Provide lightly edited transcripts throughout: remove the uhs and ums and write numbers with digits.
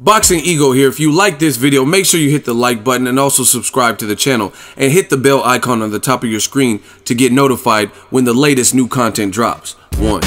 Boxingego here. If you like this video, make sure you hit the like button and also subscribe to the channel and hit the bell icon on the top of your screen to get notified when the latest new content drops. 1.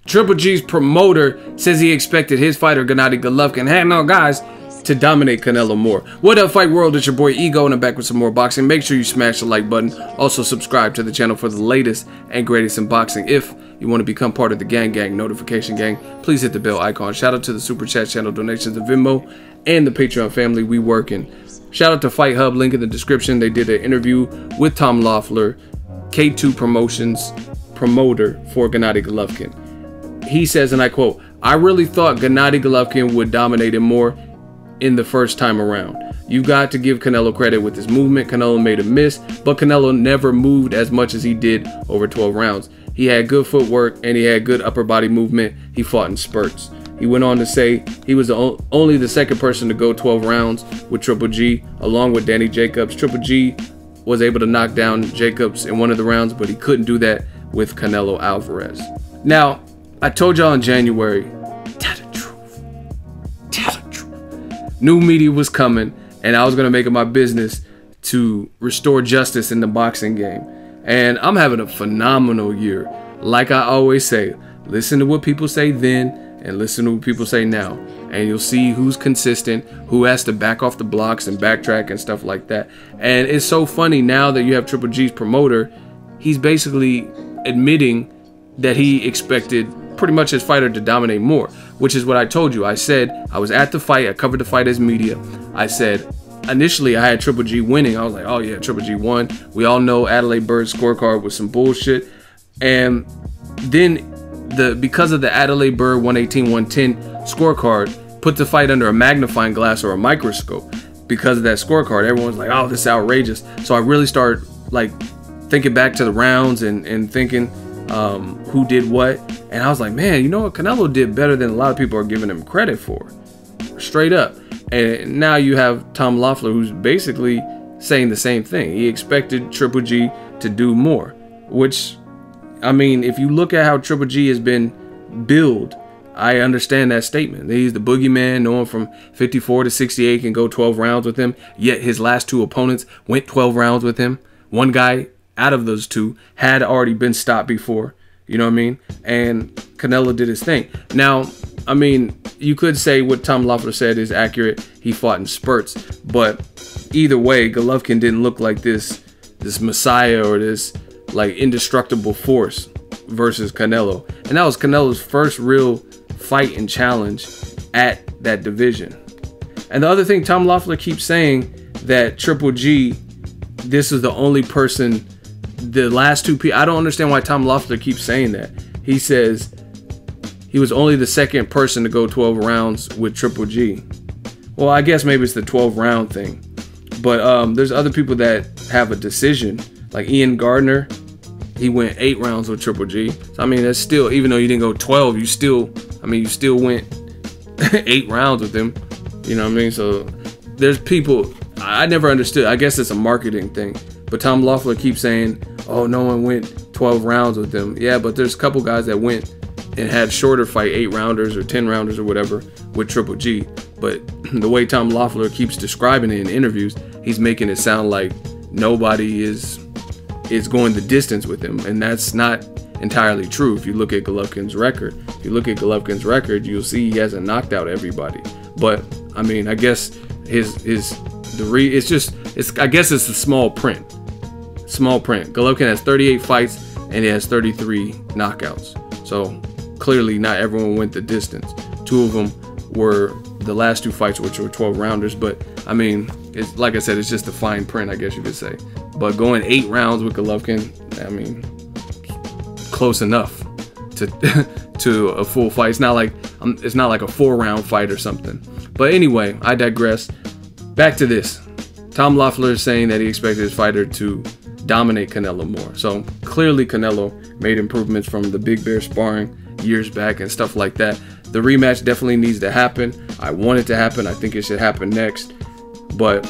Triple G's promoter says he expected his fighter Gennady Golovkin, hey no guys, to dominate Canelo more. What up, Fight World? It's your boy Ego, and I'm back with some more boxing. Make sure you smash the like button. Also subscribe to the channel for the latest and greatest in boxing. If you want to become part of the gang notification gang, please hit the bell icon. Shout out to the super chat channel donations, the Venmo, and the Patreon family. We working. Shout out to Fight Hub, link in the description. They did an interview with Tom LOEFFLER, K2 Promotions promoter for Gennady Golovkin. He says, and I quote, "I really thought Gennady Golovkin would dominate him more in the first time around. You've got to give Canelo credit with his movement. Canelo made a miss, but Canelo never moved as much as he did over 12 rounds. He had good footwork and he had good upper body movement. He fought in spurts." He went on to say he was only the second person to go 12 rounds with Triple G, along with Danny Jacobs. Triple G was able to knock down Jacobs in one of the rounds, but he couldn't do that with Canelo Alvarez. Now, I told y'all in January, tell the truth. Tell the truth. New media was coming, and I was going to make it my business to restore justice in the boxing game. And I'm having a phenomenal year. Like I always say, listen to what people say then and listen to what people say now. And you'll see who's consistent, who has to back off the blocks and backtrack and stuff like that. And it's so funny now that you have Triple G's promoter, he's basically admitting that he expected pretty much his fighter to dominate more, which is what I told you. I said I was at the fight, I covered the fight as media. I said initially I had Triple G winning. I was like, oh yeah, Triple G won. We all know Adelaide Bird's scorecard was some bullshit. And then because of the Adelaide Bird 118-110 scorecard put the fight under a magnifying glass or a microscope. Because of that scorecard, everyone's like, oh, this is outrageous. So I really started like thinking back to the rounds and thinking who did what. And I was like, man, you know what? Canelo did better than a lot of people are giving him credit for. Straight up. And now you have Tom LOEFFLER, who's basically saying the same thing. He expected Triple G to do more, which, I mean, if you look at how Triple G has been billed, I understand that statement. He's the boogeyman, no one from 54 to 68 can go 12 rounds with him, yet his last two opponents went 12 rounds with him. One guy out of those two had already been stopped before, you know what I mean? And Canelo did his thing. Now, I mean, you could say what Tom LOEFFLER said is accurate. He fought in spurts, but either way, Golovkin didn't look like this messiah or this like indestructible force versus Canelo. And that was Canelo's first real fight and challenge at that division. And the other thing, Tom LOEFFLER keeps saying that Triple G, this is the only person, the last two people. I don't understand why Tom LOEFFLER keeps saying that. He says he was only the second person to go 12 rounds with Triple G. Well, I guess maybe it's the 12 round thing. But there's other people that have a decision. Like Ian Gardner, he went 8 rounds with Triple G. So, I mean, that's still, even though you didn't go 12, you still went 8 rounds with him. You know what I mean? So there's people, I never understood. I guess it's a marketing thing. But Tom LOEFFLER keeps saying, oh, no one went 12 rounds with him. Yeah, but there's a couple guys that went and had shorter fight, 8 rounders or 10 rounders or whatever with Triple G. But the way Tom LOEFFLER keeps describing it in interviews, he's making it sound like nobody is going the distance with him. And that's not entirely true. If you look at Golovkin's record, you'll see he hasn't knocked out everybody. But I mean, I guess I guess it's the small print. Small print. Golovkin has 38 fights and he has 33 knockouts. So clearly not everyone went the distance. 2 of them were the last 2 fights, which were 12 rounders. But I mean, it's like I said, it's just a fine print, I guess you could say. But going 8 rounds with Golovkin, I mean, close enough to a full fight. It's not like a 4-round fight or something. But anyway, I digress. Back to this. Tom LOEFFLER is saying that he expected his fighter to dominate Canelo more. So clearly Canelo made improvements from the Big Bear sparring years back and stuff like that. The rematch definitely needs to happen. I want it to happen. I think it should happen next. But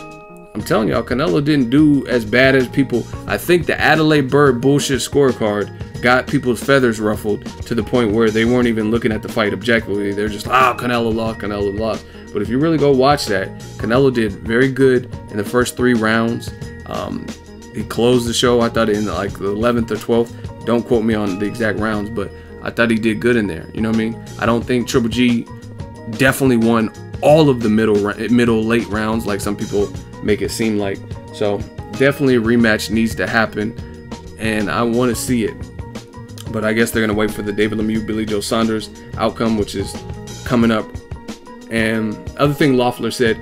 I'm telling y'all, Canelo didn't do as bad as people. I think the Adelaide Bird bullshit scorecard got people's feathers ruffled to the point where they weren't even looking at the fight objectively. They're just, Canelo lost, Canelo lost. But if you really go watch that, Canelo did very good in the first 3 rounds. He closed the show, I thought, in like the 11th or 12th. Don't quote me on the exact rounds, but I thought he did good in there. You know what I mean? I don't think Triple G definitely won all of the middle late rounds like some people make it seem like. So definitely a rematch needs to happen, and I want to see it. But I guess they're gonna wait for the David Lemieux, Billy Joe Saunders outcome, which is coming up. And other thing Loeffler said,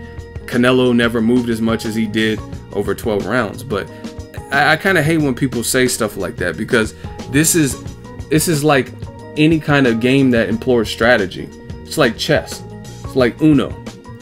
Canelo never moved as much as he did over 12 rounds. But I kind of hate when people say stuff like that, because this is like any kind of game that implores strategy. It's like chess. It's like Uno.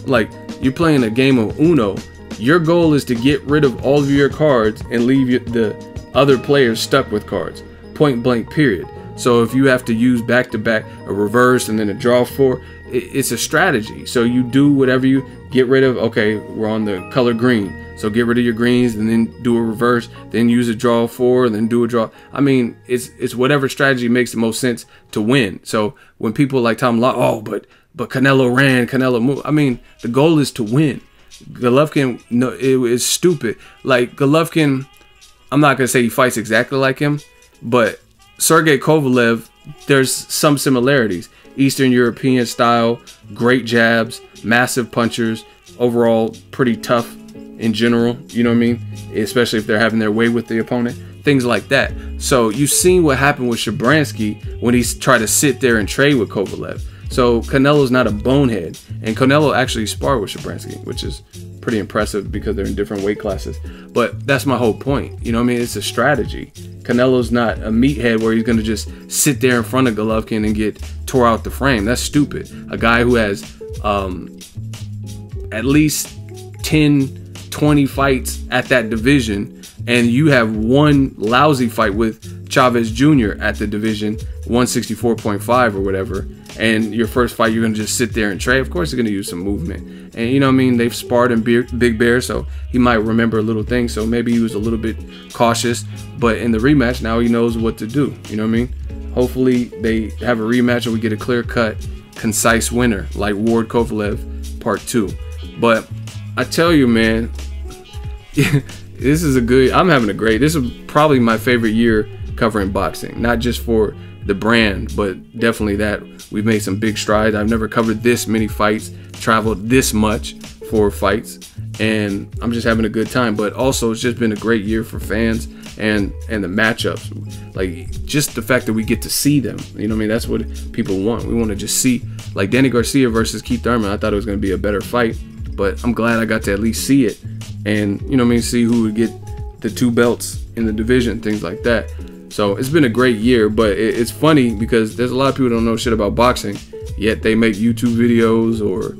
Like, you're playing a game of Uno. Your goal is to get rid of all of your cards and leave the other players stuck with cards. Point blank, period. So if you have to use back-to-back, a reverse and then a draw 4, it's a strategy. So you do whatever you get rid of. Okay, we're on the color green, so get rid of your greens and then do a reverse, then use a draw 4, and then do a draw. I mean, it's whatever strategy makes the most sense to win. So when people like Tom Law, but Canelo ran, Canelo moved. I mean, the goal is to win. Golovkin, no, it is stupid. Like, Golovkin, I'm not gonna say he fights exactly like him, but Sergey Kovalev, there's some similarities. Eastern European style, great jabs, massive punchers, overall pretty tough in general, you know what I mean? Especially if they're having their way with the opponent, things like that. So you've seen what happened with Shabransky when he tried to sit there and trade with Kovalev. So Canelo's not a bonehead, and Canelo actually sparred with Shabransky, which is pretty impressive because they're in different weight classes. But that's my whole point, you know what I mean? It's a strategy. Canelo's not a meathead where he's gonna just sit there in front of Golovkin and get tore out the frame. That's stupid. A guy who has at least 10, 20 fights at that division, and you have one lousy fight with Chavez Jr. at the division, 164.5 or whatever, and your first fight you're gonna just sit there and trade. Of course, you're gonna use some movement, and you know what I mean. They've sparred in Big Bear, so he might remember little things. So maybe he was a little bit cautious, but in the rematch now he knows what to do. You know what I mean? Hopefully they have a rematch and we get a clear-cut, concise winner like Ward Kovalev Part 2. But I tell you, man, this is I'm having a great. This is probably my favorite year covering boxing, not just for the brand, but definitely that we've made some big strides. I've never covered this many fights, traveled this much for fights, and I'm just having a good time. But also, it's just been a great year for fans and the matchups. Like, just the fact that we get to see them, you know what I mean? That's what people want. We want to just see, like Danny Garcia versus Keith Thurman. I thought it was going to be a better fight, but I'm glad I got to at least see it, and you know what I mean, see who would get the 2 belts in the division, things like that. So it's been a great year. But it's funny because there's a lot of people who don't know shit about boxing, yet they make YouTube videos or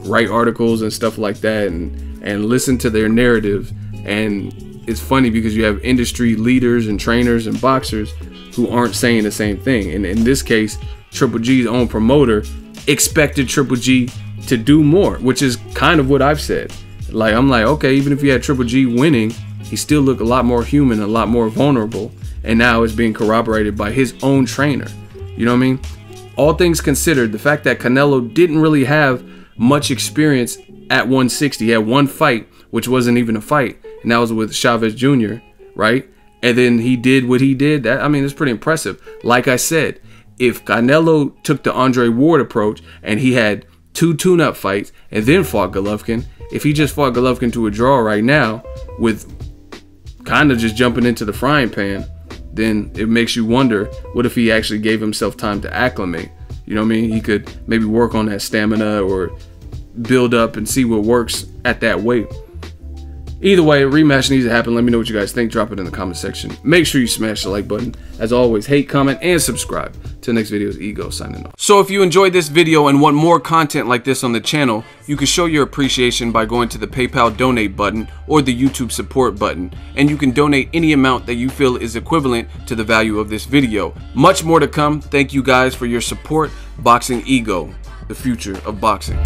write articles and stuff like that, and listen to their narrative. And it's funny because you have industry leaders and trainers and boxers who aren't saying the same thing. And in this case, Triple G's own promoter expected Triple G to do more, which is kind of what I've said. Like, I'm like, okay, even if you had Triple G winning, he still looked a lot more human, a lot more vulnerable. And now it's being corroborated by his own trainer. You know what I mean? All things considered, the fact that Canelo didn't really have much experience at 160. He had one fight, which wasn't even a fight, and that was with Chavez Jr., right? And then he did what he did. That, I mean, it's pretty impressive. Like I said, if Canelo took the Andre Ward approach and he had 2 tune-up fights and then fought Golovkin, if he just fought Golovkin to a draw right now with kind of just jumping into the frying pan, then it makes you wonder, what if he actually gave himself time to acclimate? You know what I mean? He could maybe work on that stamina or build up and see what works at that weight. Either way, a rematch needs to happen. Let me know what you guys think. Drop it in the comment section. Make sure you smash the like button. As always, hate, comment, and subscribe. Till next video is Ego signing off. So if you enjoyed this video and want more content like this on the channel, you can show your appreciation by going to the PayPal donate button or the YouTube support button, and you can donate any amount that you feel is equivalent to the value of this video. Much more to come. Thank you guys for your support. Boxing Ego, the future of boxing.